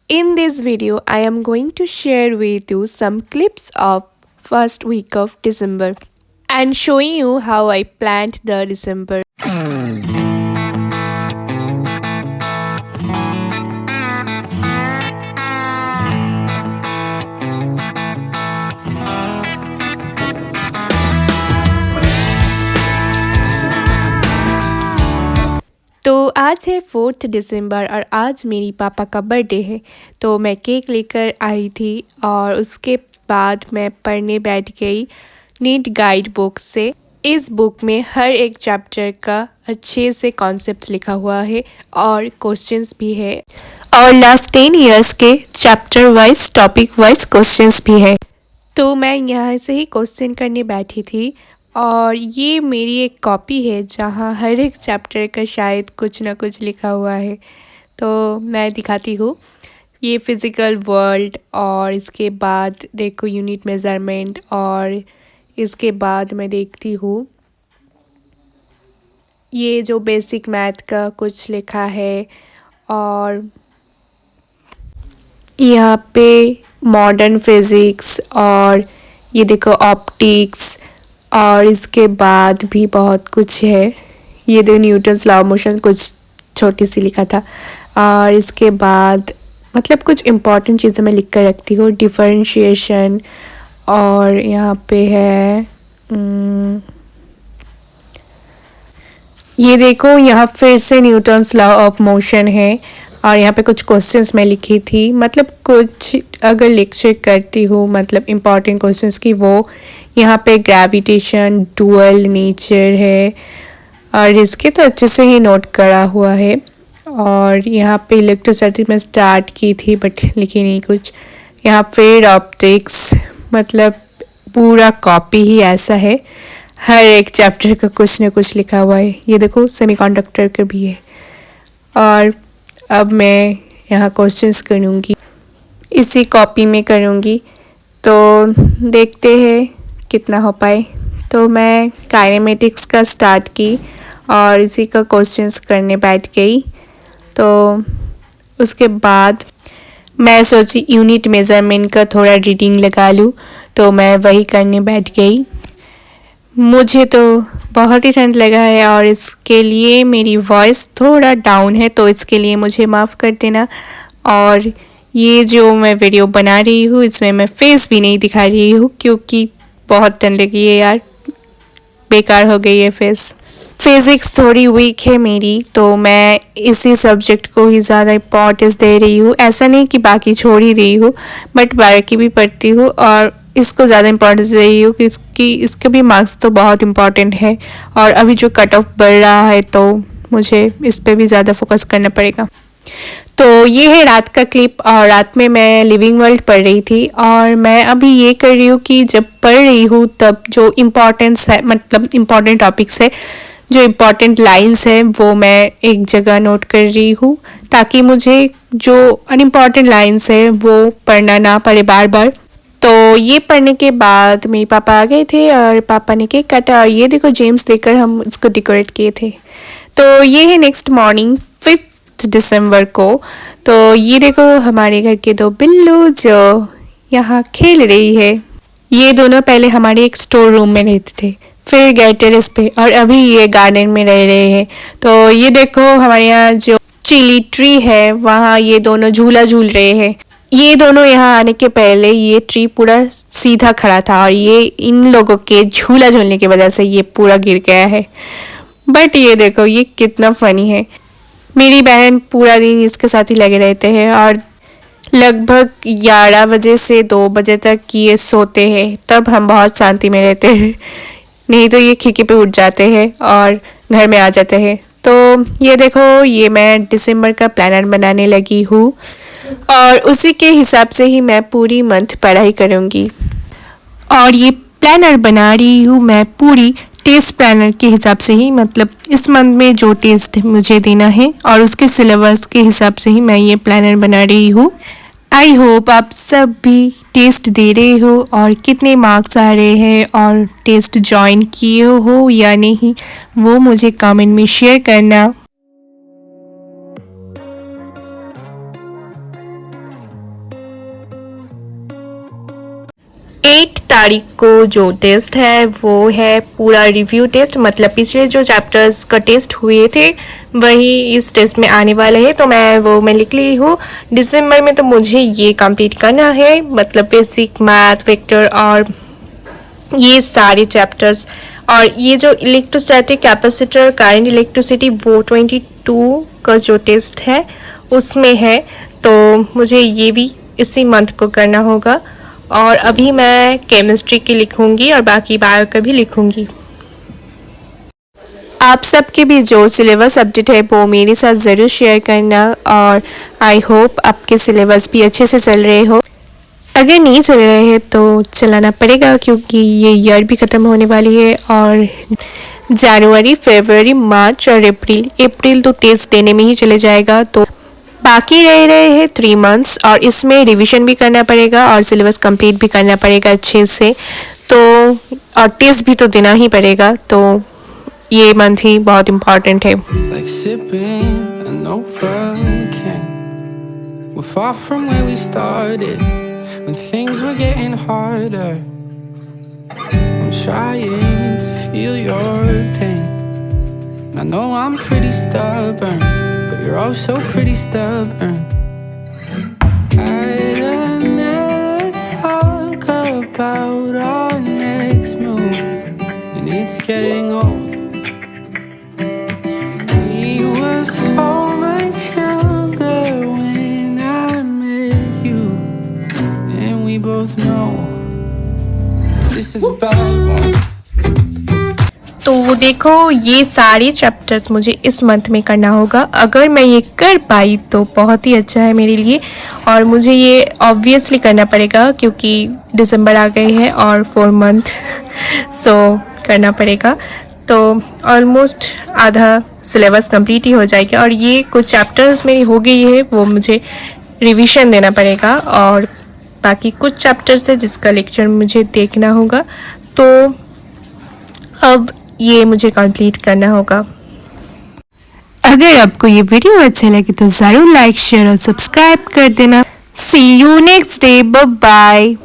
In this video, I am going to share with you some clips of first week of December and showing you how I planned the December. तो आज है 4 दिसंबर और आज मेरी पापा का birthday है। तो मैं केक लेकर आई थी और उसके बाद मैं पढ़ने बैठ गई नीट गाइड बुक से। इस बुक में हर एक चैप्टर का अच्छे से कॉन्सेप्ट्स लिखा हुआ है और क्वेश्चंस भी है और लास्ट 10 इयर्स के chapter wise topic wise questions भी है। तो मैं यहाँ से ही क्वेश्चन करने बैठी थी और ये मेरी एक कॉपी है जहाँ हर एक चैप्टर का शायद कुछ ना कुछ लिखा हुआ है। तो मैं दिखाती हूँ ये फिज़िकल वर्ल्ड और इसके बाद देखो यूनिट मेज़रमेंट और इसके बाद मैं देखती हूँ ये जो बेसिक मैथ का कुछ लिखा है और यहाँ पे मॉडर्न फिज़िक्स और ये देखो ऑप्टिक्स और इसके बाद भी बहुत कुछ है। ये दो न्यूटन्स लॉ ऑफ मोशन कुछ छोटी सी लिखा था और इसके बाद मतलब कुछ इम्पॉर्टेंट चीज़ें मैं लिख कर रखती हूँ डिफरेंशिएशन और यहाँ पे है ये देखो यहाँ फिर से न्यूटन्स लॉ ऑफ मोशन है और यहाँ पे कुछ क्वेश्चंस मैं लिखी थी मतलब कुछ अगर लेक्चर करती हूँ मतलब इम्पॉर्टेंट क्वेश्चंस की वो यहाँ पे ग्रेविटेशन डुअल नेचर है और इसके तो अच्छे से ही नोट करा हुआ है। और यहाँ पे इलेक्ट्रोस्टैटिक में स्टार्ट की थी बट लिखी नहीं कुछ। यहाँ फिर ऑप्टिक्स मतलब पूरा कॉपी ही ऐसा है हर एक चैप्टर का कुछ ना कुछ लिखा हुआ है। ये देखो सेमीकंडक्टर का भी है और अब मैं यहाँ क्वेश्चंस करूँगी इसी कॉपी में करूँगी तो देखते हैं कितना हो पाए। तो मैं काइनेमेटिक्स का स्टार्ट की और इसी का क्वेश्चंस करने बैठ गई। तो उसके बाद मैं सोची यूनिट मेज़रमेंट का थोड़ा रीडिंग लगा लूँ तो मैं वही करने बैठ गई। मुझे तो बहुत ही ठंड लगा है और इसके लिए मेरी वॉइस थोड़ा डाउन है तो इसके लिए मुझे माफ़ कर देना। और ये जो मैं वीडियो बना रही हूँ इसमें मैं फेस भी नहीं दिखा रही हूँ क्योंकि बहुत ठंड लगी है यार, बेकार हो गई है फेस। फिज़िक्स थोड़ी वीक है मेरी तो मैं इसी सब्जेक्ट को ही ज़्यादा इम्पोर्टेंस दे रही हूँ। ऐसा नहीं कि बाकी छोड़ ही रही हूँ बट बाकी भी पढ़ती हूँ और इसको ज़्यादा इम्पोर्टेंस दे रही हूँ कि इसके भी मार्क्स तो बहुत इम्पोर्टेंट है और अभी जो कट ऑफ बढ़ रहा है तो मुझे इस पर भी ज़्यादा फोकस करना पड़ेगा। तो ये है रात का क्लिप और रात में मैं लिविंग वर्ल्ड पढ़ रही थी और मैं अभी ये कर रही हूँ कि जब पढ़ रही हूँ तब जो इम्पोर्टेंस है मतलब इम्पोर्टेंट टॉपिक्स है जो इम्पोर्टेंट लाइंस है वो मैं एक जगह नोट कर रही हूँ ताकि मुझे जो अनइम्पॉर्टेंट लाइंस है वो पढ़ना ना पड़े बार बार। तो ये पढ़ने के बाद मेरे पापा आ गए थे और पापा ने केक काटा और ये देखो जेम्स देकर हम इसको डेकोरेट किए थे। तो ये है नेक्स्ट मॉर्निंग 5 दिसंबर को। तो ये देखो हमारे घर के दो बिल्लू जो यहाँ खेल रही है। ये दोनों पहले हमारे एक स्टोर रूम में रहते थे फिर गए टेरेस पे और अभी ये गार्डन में रह रहे हैं। तो ये देखो हमारे यहाँ जो चिली ट्री है वहाँ ये दोनों झूला झूल रहे हैं। ये दोनों यहाँ आने के पहले ये ट्री पूरा सीधा खड़ा था और ये इन लोगों के झूला झूलने की वजह से ये पूरा गिर गया है। बट ये देखो ये कितना फनी है। मेरी बहन पूरा दिन इसके साथ ही लगे रहते हैं और लगभग 11 बजे से 2 बजे तक ये सोते हैं तब हम बहुत शांति में रहते हैं, नहीं तो ये खिड़की पे उठ जाते हैं और घर में आ जाते हैं। तो ये देखो ये मैं दिसंबर का प्लानर बनाने लगी हूँ और उसी के हिसाब से ही मैं पूरी मंथ पढ़ाई करूँगी। और ये प्लानर बना रही हूँ मैं पूरी टेस्ट प्लानर के हिसाब से ही मतलब इस मंथ में जो टेस्ट मुझे देना है और उसके सिलेबस के हिसाब से ही मैं ये प्लानर बना रही हूँ। आई होप आप सब भी टेस्ट दे रहे हो और कितने मार्क्स आ रहे हैं और टेस्ट ज्वाइन किए हो या नहीं वो मुझे कमेंट में शेयर करना। 8 तारीख को जो टेस्ट है वो है पूरा रिव्यू टेस्ट, मतलब पिछले जो चैप्टर्स का टेस्ट हुए थे वही इस टेस्ट में आने वाले हैं, तो मैं लिख ली हूँ। दिसंबर में तो मुझे ये कंप्लीट करना है, मतलब बेसिक मैथ, वेक्टर और ये सारे चैप्टर्स। और ये जो इलेक्ट्रोस्टैटिक कैपेसिटर करंट इलेक्ट्रिसिटी वो 22 का जो टेस्ट है उसमें है, तो मुझे ये भी इसी मंथ को करना होगा। और अभी मैं केमिस्ट्री की लिखूंगी और बाकी बायो का भी लिखूंगी। आप सबके भी जो सिलेबस अपडेट है वो मेरे साथ ज़रूर शेयर करना, और आई होप आपके सिलेबस भी अच्छे से चल रहे हो। अगर नहीं चल रहे हैं तो चलाना पड़ेगा, क्योंकि ये ईयर भी ख़त्म होने वाली है। और जनवरी, फरवरी, मार्च और अप्रैल तो टेस्ट देने में ही चले जाएगा, तो बाकी रह रहे हैं 3 मंथ्स, और इसमें रिवीजन भी करना पड़ेगा और सिलेबस कंप्लीट भी करना पड़ेगा अच्छे से, तो और टेस्ट भी तो देना ही पड़ेगा, तो ये मंथ ही बहुत इम्पॉर्टेंट है। You're all so pretty stubborn. I'd never talk about our next move, and it's getting old. We were so much younger when I met you, and we both know this is a bad one. तो देखो ये सारे chapters मुझे इस month में करना होगा। अगर मैं ये कर पाई तो बहुत ही अच्छा है मेरे लिए, और मुझे ये ऑब्वियसली करना पड़ेगा क्योंकि दिसंबर आ गए हैं और 4 मंथ सो करना पड़ेगा। तो ऑलमोस्ट आधा सिलेबस कंप्लीट ही हो जाएगा, और ये कुछ चैप्टर्स मेरी हो गई है वो मुझे रिवीजन देना पड़ेगा, और बाकी कुछ चैप्टर्स है जिसका लेक्चर मुझे देखना होगा, तो अब ये मुझे कंप्लीट करना होगा। अगर आपको ये वीडियो अच्छा लगे तो ज़रूर लाइक, शेयर और सब्सक्राइब कर देना। See you next day, bye bye.